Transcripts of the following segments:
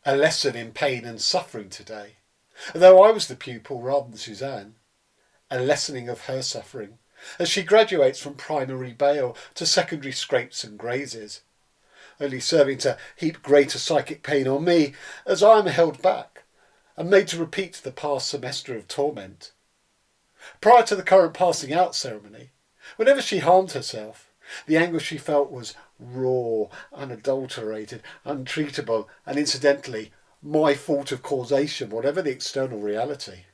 A lesson in pain and suffering today, though I was the pupil rather than Suzanne. A lessening of her suffering as she graduates from primary bale to secondary scrapes and grazes, only serving to heap greater psychic pain on me as I am held back and made to repeat the past semester of torment. Prior to the current passing out ceremony, whenever she harmed herself, the anguish she felt was raw, unadulterated, untreatable, and incidentally, my fault of causation, whatever the external reality.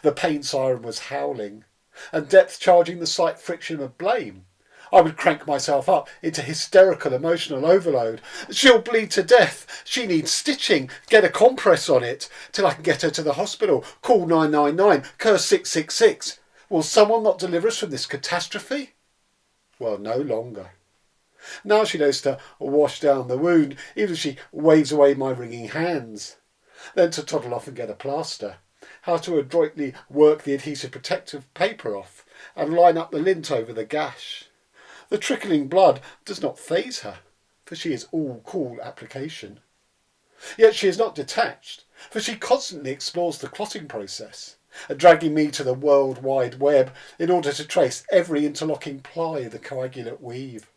The pain siren was howling, and depth charging the slight friction of blame. I would crank myself up into hysterical emotional overload. She'll bleed to death. She needs stitching. Get a compress on it till I can get her to the hospital. Call 999. Curse 666. Will someone not deliver us from this catastrophe? Well, no longer. Now she knows to wash down the wound, even as she waves away my wringing hands. Then to toddle off and get a plaster. How to adroitly work the adhesive protective paper off and line up the lint over the gash. The trickling blood does not faze her, for she is all cool application. Yet she is not detached, for she constantly explores the clotting process, dragging me to the World Wide Web in order to trace every interlocking ply of the coagulate weave.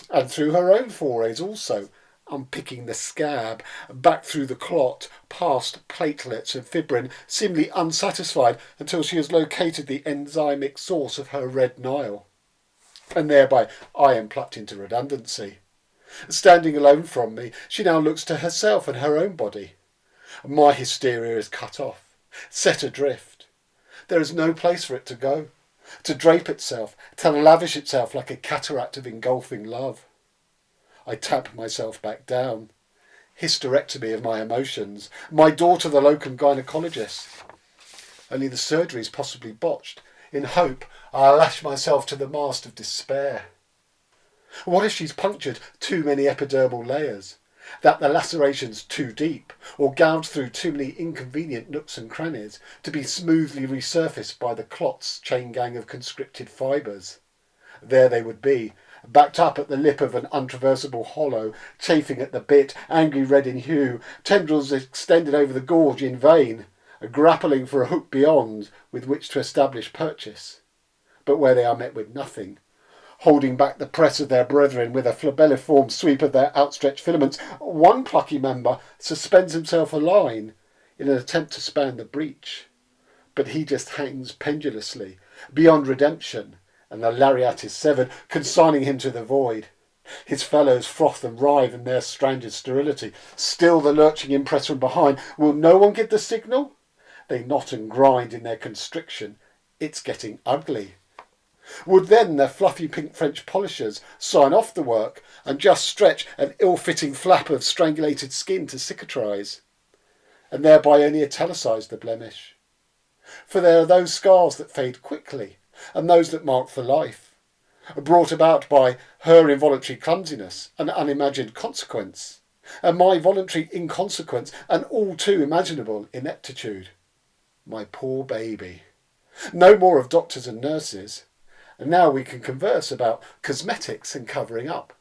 And through her own forays also, unpicking the scab, back through the clot, past platelets and fibrin, seemingly unsatisfied until she has located the enzymic source of her red Nile. And thereby I am plucked into redundancy. Standing alone from me, she now looks to herself and her own body. My hysteria is cut off, set adrift. There is no place for it to go, to drape itself, to lavish itself like a cataract of engulfing love. I tap myself back down. Hysterectomy of my emotions. My door to the locum gynaecologist. Only the surgery is possibly botched. In hope, I'll lash myself to the mast of despair. What if she's punctured too many epidermal layers? That the laceration's too deep, or gouged through too many inconvenient nooks and crannies to be smoothly resurfaced by the clot's chain gang of conscripted fibres? There they would be, backed up at the lip of an untraversable hollow, chafing at the bit, angry red in hue, tendrils extended over the gorge in vain, grappling for a hook beyond with which to establish purchase. But where they are met with nothing, holding back the press of their brethren with a flabelliform sweep of their outstretched filaments, one plucky member suspends himself a line in an attempt to span the breach. But he just hangs pendulously, beyond redemption, and the lariat is severed, consigning him to the void. His fellows froth and writhe in their stranded sterility. Still the lurching impress from behind. Will no one give the signal? They knot and grind in their constriction. It's getting ugly. Would then their fluffy pink French polishers sign off the work and just stretch an ill-fitting flap of strangulated skin to cicatrise, and thereby only italicise the blemish? For there are those scars that fade quickly, and those that mark for life, brought about by her involuntary clumsiness and unimagined consequence, and my voluntary inconsequence and all too imaginable ineptitude. My poor baby. No more of doctors and nurses, and now we can converse about cosmetics and covering up.